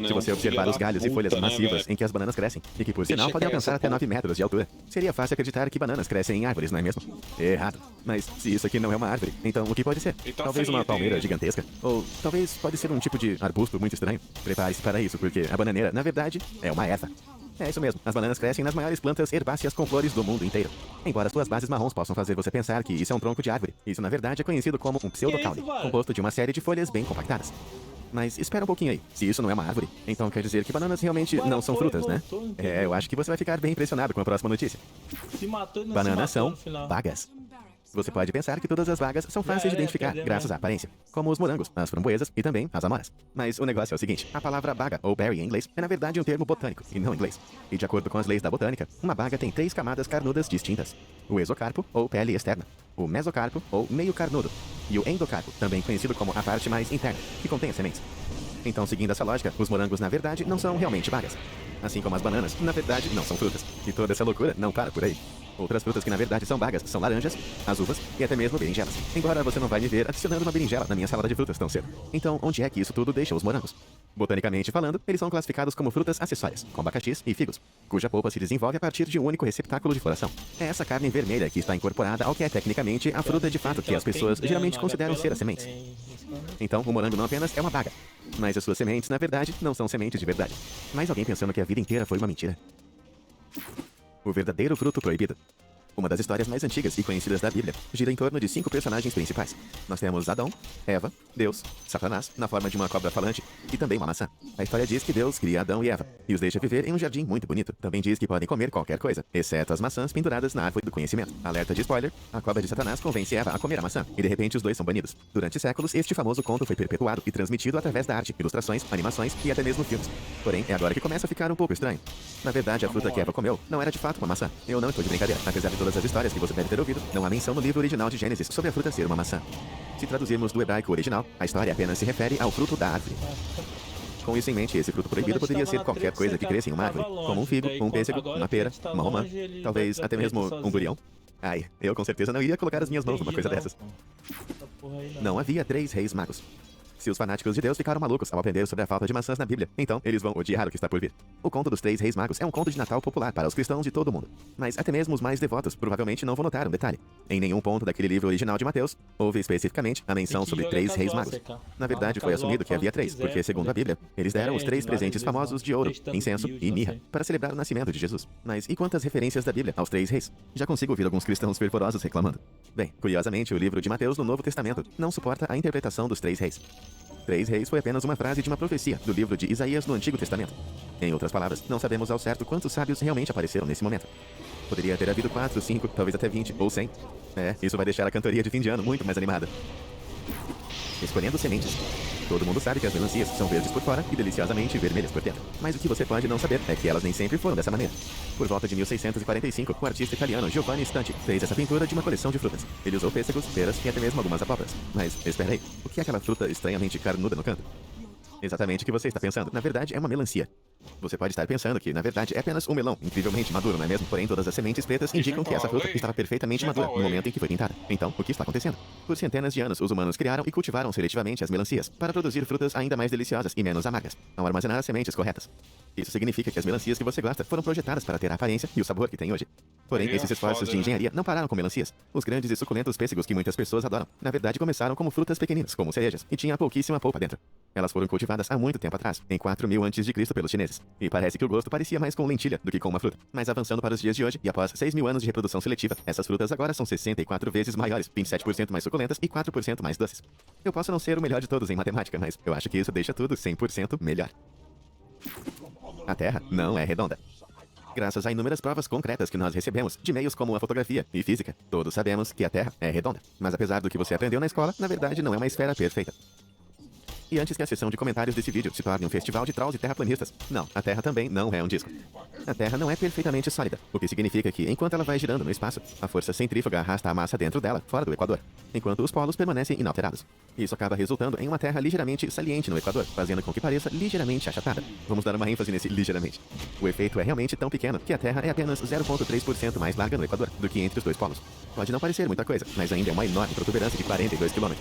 Se você observar os galhos e folhas massivas em que as bananas crescem, e que por sinal podem alcançar até 9 metros de altura, seria fácil acreditar que bananas crescem em árvores, não é mesmo? Errado. Mas se isso aqui não é uma árvore, então o que pode ser? Talvez uma palmeira gigantesca, ou talvez pode ser um tipo de arbusto muito estranho. Prepare-se para isso, porque a bananeira, na verdade, é uma erva. É isso mesmo, as bananas crescem nas maiores plantas herbáceas com flores do mundo inteiro. Embora suas bases marrons possam fazer você pensar que isso é um tronco de árvore, isso na verdade é conhecido como um pseudocaule, composto de uma série de folhas bem compactadas. Mas espera um pouquinho aí, se isso não é uma árvore, então quer dizer que bananas realmente não são frutas, né? Eu acho que você vai ficar bem impressionado com a próxima notícia. Bananas são bagas. Você pode pensar que todas as bagas são fáceis de identificar graças à aparência, como os morangos, as framboesas e também as amoras. Mas o negócio é o seguinte, a palavra baga, ou berry em inglês, é na verdade um termo botânico, e não inglês. E de acordo com as leis da botânica, uma baga tem 3 camadas carnudas distintas. O exocarpo, ou pele externa, o mesocarpo, ou meio carnudo, e o endocarpo, também conhecido como a parte mais interna, que contém as sementes. Então, seguindo essa lógica, os morangos na verdade não são realmente bagas. Assim como as bananas, na verdade, não são frutas. E toda essa loucura não para por aí. Outras frutas que na verdade são bagas são laranjas, as uvas e até mesmo berinjelas. Embora você não vai me ver adicionando uma berinjela na minha salada de frutas tão cedo. Então, onde é que isso tudo deixa os morangos? Botanicamente falando, eles são classificados como frutas acessórias, com abacaxis e figos, cuja polpa se desenvolve a partir de um único receptáculo de floração. É essa carne vermelha que está incorporada ao que é tecnicamente a fruta de fato que as pessoas geralmente consideram ser as sementes. Então, o morango não apenas é uma baga, mas as suas sementes, na verdade, não são sementes de verdade. Mas alguém pensando que a vida inteira foi uma mentira. O verdadeiro fruto proibido. Uma das histórias mais antigas e conhecidas da Bíblia gira em torno de 5 personagens principais. Nós temos Adão, Eva, Deus, Satanás, na forma de uma cobra falante, e também uma maçã. A história diz que Deus cria Adão e Eva, e os deixa viver em um jardim muito bonito. Também diz que podem comer qualquer coisa, exceto as maçãs penduradas na árvore do conhecimento. Alerta de spoiler, a cobra de Satanás convence Eva a comer a maçã, e de repente os dois são banidos. Durante séculos, este famoso conto foi perpetuado e transmitido através da arte, ilustrações, animações e até mesmo filmes. Porém, é agora que começa a ficar um pouco estranho. Na verdade, a fruta que Eva comeu não era de fato uma maçã. Eu não estou de brincadeira. Apesar de todas as histórias que você deve ter ouvido, não há menção no livro original de Gênesis sobre a fruta ser uma maçã. Se traduzirmos do hebraico original, a história apenas se refere ao fruto da árvore. Com isso em mente, esse fruto proibido poderia ser qualquer coisa que cresça em uma árvore, como um figo, um pêssego, uma pera, uma romã, talvez até mesmo um durião. Ai, eu com certeza não iria colocar as minhas mãos numa coisa dessas. Não havia 3 reis magos. Se os fanáticos de Deus ficaram malucos ao aprender sobre a falta de maçãs na Bíblia, então eles vão odiar o que está por vir. O conto dos 3 reis magos é um conto de Natal popular para os cristãos de todo o mundo. Mas até mesmo os mais devotos provavelmente não vão notar um detalhe. Em nenhum ponto daquele livro original de Mateus, houve especificamente a menção sobre 3 reis magos. Na verdade, foi assumido que havia 3, porque segundo a Bíblia, eles deram os 3 presentes famosos de ouro, incenso e mirra, para celebrar o nascimento de Jesus. Mas e quantas referências da Bíblia aos 3 reis? Já consigo ouvir alguns cristãos fervorosos reclamando. Bem, curiosamente, o livro de Mateus no Novo Testamento não suporta a interpretação dos 3 reis. 3 reis foi apenas uma frase de uma profecia do livro de Isaías no Antigo Testamento. Em outras palavras, não sabemos ao certo quantos sábios realmente apareceram nesse momento. Poderia ter havido 4, 5, talvez até 20 ou 100. Isso vai deixar a cantoria de fim de ano muito mais animada. Escolhendo sementes. Todo mundo sabe que as melancias são verdes por fora e deliciosamente vermelhas por dentro. Mas o que você pode não saber é que elas nem sempre foram dessa maneira. Por volta de 1645, o artista italiano Giovanni Stanti fez essa pintura de uma coleção de frutas. Ele usou pêssegos, peras e até mesmo algumas abóboras. Mas, espera aí, o que é aquela fruta estranhamente carnuda no canto? Exatamente o que você está pensando. Na verdade, é uma melancia. Você pode estar pensando que, na verdade, é apenas um melão, incrivelmente maduro, não é mesmo? Porém, todas as sementes pretas indicam que essa fruta estava perfeitamente madura no momento em que foi pintada. Então, o que está acontecendo? Por centenas de anos, os humanos criaram e cultivaram seletivamente as melancias para produzir frutas ainda mais deliciosas e menos amargas, ao armazenar as sementes corretas. Isso significa que as melancias que você gosta foram projetadas para ter a aparência e o sabor que tem hoje. Porém, esses esforços de engenharia não pararam com melancias. Os grandes e suculentos pêssegos que muitas pessoas adoram, na verdade, começaram como frutas pequeninas, como cerejas, e tinha pouquíssima polpa dentro. Elas foram cultivadas há muito tempo atrás, em 4000 a.C. pelos chineses. E parece que o gosto parecia mais com lentilha do que com uma fruta. Mas avançando para os dias de hoje, e após 6.000 anos de reprodução seletiva, essas frutas agora são 64 vezes maiores, 27% mais suculentas e 4% mais doces. Eu posso não ser o melhor de todos em matemática, mas eu acho que isso deixa tudo 100% melhor. A Terra não é redonda. Graças a inúmeras provas concretas que nós recebemos, de meios como a fotografia e física, todos sabemos que a Terra é redonda. Mas apesar do que você aprendeu na escola, na verdade não é uma esfera perfeita. E antes que a seção de comentários desse vídeo se torne um festival de trolls e terraplanistas, não, a Terra também não é um disco. A Terra não é perfeitamente sólida, o que significa que, enquanto ela vai girando no espaço, a força centrífuga arrasta a massa dentro dela, fora do Equador, enquanto os polos permanecem inalterados. Isso acaba resultando em uma Terra ligeiramente saliente no Equador, fazendo com que pareça ligeiramente achatada. Vamos dar uma ênfase nesse ligeiramente. O efeito é realmente tão pequeno que a Terra é apenas 0,3% mais larga no Equador do que entre os dois polos. Pode não parecer muita coisa, mas ainda é uma enorme protuberância de 42 km.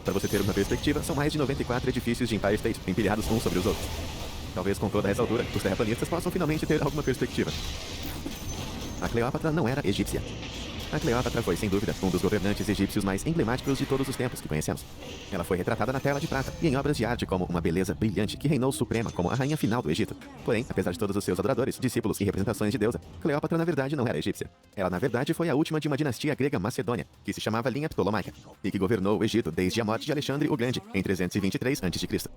Para você ter uma perspectiva, são mais de 94 edifícios de Empire State, empilhados uns sobre os outros. Talvez com toda essa altura, os terraplanistas possam finalmente ter alguma perspectiva. A Cleópatra não era egípcia. A Cleópatra foi, sem dúvida, um dos governantes egípcios mais emblemáticos de todos os tempos que conhecemos. Ela foi retratada na tela de prata e em obras de arte como uma beleza brilhante que reinou suprema como a rainha final do Egito. Porém, apesar de todos os seus adoradores, discípulos e representações de deusa, Cleópatra na verdade não era egípcia. Ela na verdade foi a última de uma dinastia grega macedônia, que se chamava linha Ptolomaica, e que governou o Egito desde a morte de Alexandre o Grande, em 323 a.C.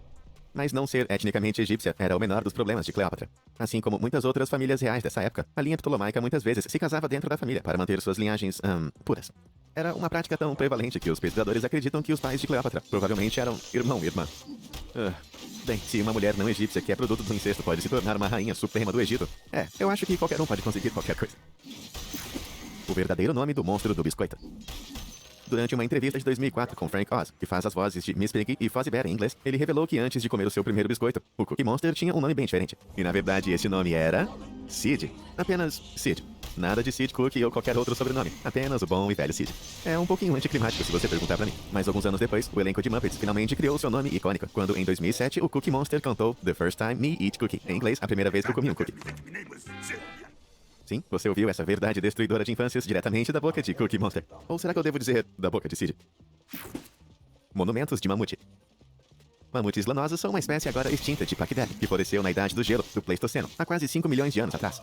Mas não ser etnicamente egípcia era o menor dos problemas de Cleópatra. Assim como muitas outras famílias reais dessa época, a linha ptolomaica muitas vezes se casava dentro da família para manter suas linhagens, puras. Era uma prática tão prevalente que os pesquisadores acreditam que os pais de Cleópatra provavelmente eram irmão e irmã. Bem, se uma mulher não egípcia que é produto do incesto pode se tornar uma rainha suprema do Egito, eu acho que qualquer um pode conseguir qualquer coisa. O verdadeiro nome do monstro do biscoito. Durante uma entrevista de 2004 com Frank Oz, que faz as vozes de Miss Piggy e Fozzie Bear em inglês, ele revelou que antes de comer o seu primeiro biscoito, o Cookie Monster tinha um nome bem diferente. E na verdade esse nome era... Sid. Apenas Sid. Nada de Sid Cookie ou qualquer outro sobrenome. Apenas o bom e velho Sid. É um pouquinho anticlimático se você perguntar pra mim. Mas alguns anos depois, o elenco de Muppets finalmente criou seu nome icônico, quando em 2007 o Cookie Monster cantou The First Time Me Eat Cookie. Em inglês, a primeira vez que eu comi um cookie. Sim, você ouviu essa verdade destruidora de infâncias diretamente da boca de Cookie Monster. Ou será que eu devo dizer da boca de Sid? Monumentos de mamute. Mamutes lanosos são uma espécie agora extinta de paquiderme, que floresceu na Idade do Gelo, do Pleistoceno, há quase 5 milhões de anos atrás.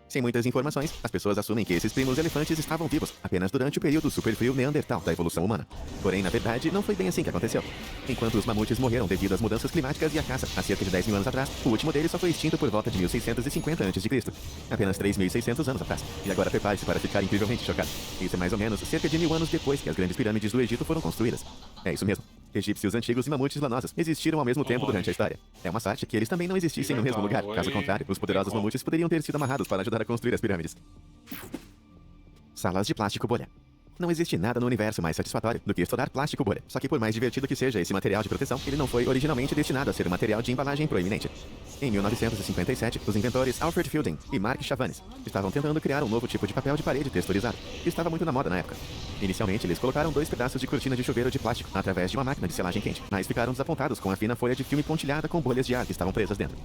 Sem muitas informações, as pessoas assumem que esses primos elefantes estavam vivos apenas durante o período superfrio neandertal da evolução humana. Porém, na verdade, não foi bem assim que aconteceu. Enquanto os mamutes morreram devido às mudanças climáticas e à caça há cerca de 10 mil anos atrás, o último deles só foi extinto por volta de 1650 a.C., apenas 3.600 anos atrás. E agora prepare-se para ficar incrivelmente chocado. Isso é mais ou menos cerca de 1000 anos depois que as grandes pirâmides do Egito foram construídas. É isso mesmo. Egípcios antigos e mamutes lanosos existiram ao mesmo tempo durante a história. É uma sorte que eles também não existissem no mesmo lugar. Caso contrário, os poderosos mamutes poderiam ter sido amarrados para ajudar a construir as pirâmides. Salas de plástico bolha. Não existe nada no universo mais satisfatório do que estudar plástico bolha. Só que por mais divertido que seja esse material de proteção, ele não foi originalmente destinado a ser um material de embalagem proeminente. Em 1957, os inventores Alfred Fielding e Mark Chavanes estavam tentando criar um novo tipo de papel de parede texturizado, que estava muito na moda na época. Inicialmente, eles colocaram 2 pedaços de cortina de chuveiro de plástico através de uma máquina de selagem quente, mas ficaram desapontados com a fina folha de filme pontilhada com bolhas de ar que estavam presas dentro.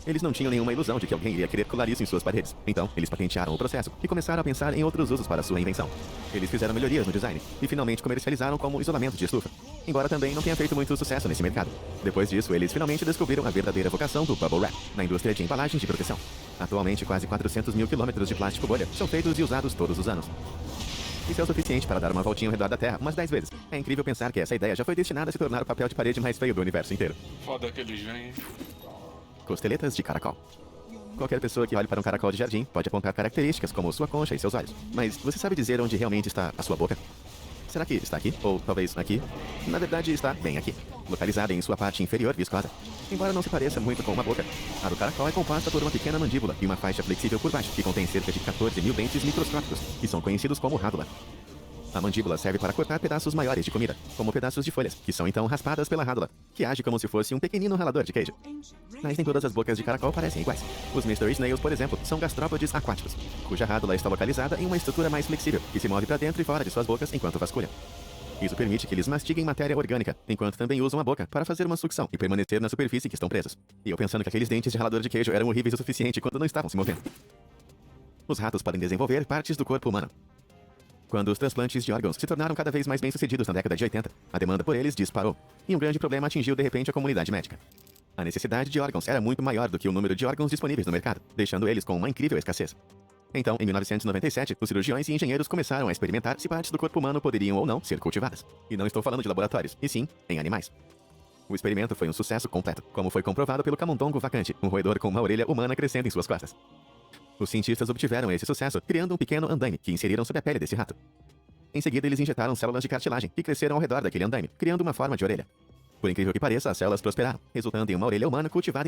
Eles não tinham nenhuma ilusão de que alguém iria querer colar isso em suas paredes. Então, eles patentearam o processo e começaram a pensar em outros usos para sua invenção. Eles fizeram melhorias no design e finalmente comercializaram como isolamento de estufa, embora também não tenha feito muito sucesso nesse mercado. Depois disso, eles finalmente descobriram a verdadeira vocação do Bubble Wrap na indústria de embalagens de proteção. Atualmente, quase 400 mil quilômetros de plástico bolha são feitos e usados todos os anos. Isso é o suficiente para dar uma voltinha ao redor da Terra umas 10 vezes. É incrível pensar que essa ideia já foi destinada a se tornar o papel de parede mais feio do universo inteiro. Foda que eles vêm. Costeletas de caracol. Qualquer pessoa que olhe para um caracol de jardim pode apontar características como sua concha e seus olhos. Mas você sabe dizer onde realmente está a sua boca? Será que está aqui? Ou talvez aqui? Na verdade, está bem aqui, localizada em sua parte inferior viscosa. Embora não se pareça muito com uma boca, a do caracol é composta por uma pequena mandíbula e uma faixa flexível por baixo, que contém cerca de 14 mil dentes microscópicos, que são conhecidos como rádula. A mandíbula serve para cortar pedaços maiores de comida, como pedaços de folhas, que são então raspadas pela rádula, que age como se fosse um pequenino ralador de queijo. Mas nem todas as bocas de caracol parecem iguais. Os Mr. Snails, por exemplo, são gastrópodes aquáticos, cuja rádula está localizada em uma estrutura mais flexível, que se move para dentro e fora de suas bocas enquanto vasculham. Isso permite que eles mastiguem matéria orgânica, enquanto também usam a boca para fazer uma sucção e permanecer na superfície que estão presos. E eu pensando que aqueles dentes de ralador de queijo eram horríveis o suficiente quando não estavam se movendo. Os ratos podem desenvolver partes do corpo humano. Quando os transplantes de órgãos se tornaram cada vez mais bem-sucedidos na década de 80, a demanda por eles disparou, e um grande problema atingiu de repente a comunidade médica. A necessidade de órgãos era muito maior do que o número de órgãos disponíveis no mercado, deixando eles com uma incrível escassez. Então, em 1997, os cirurgiões e engenheiros começaram a experimentar se partes do corpo humano poderiam ou não ser cultivadas. E não estou falando de laboratórios, e sim em animais. O experimento foi um sucesso completo, como foi comprovado pelo camundongo vacante, um roedor com uma orelha humana crescendo em suas costas. Os cientistas obtiveram esse sucesso criando um pequeno andaime que inseriram sob a pele desse rato. Em seguida, eles injetaram células de cartilagem que cresceram ao redor daquele andaime, criando uma forma de orelha. Por incrível que pareça, as células prosperaram, resultando em uma orelha humana cultivada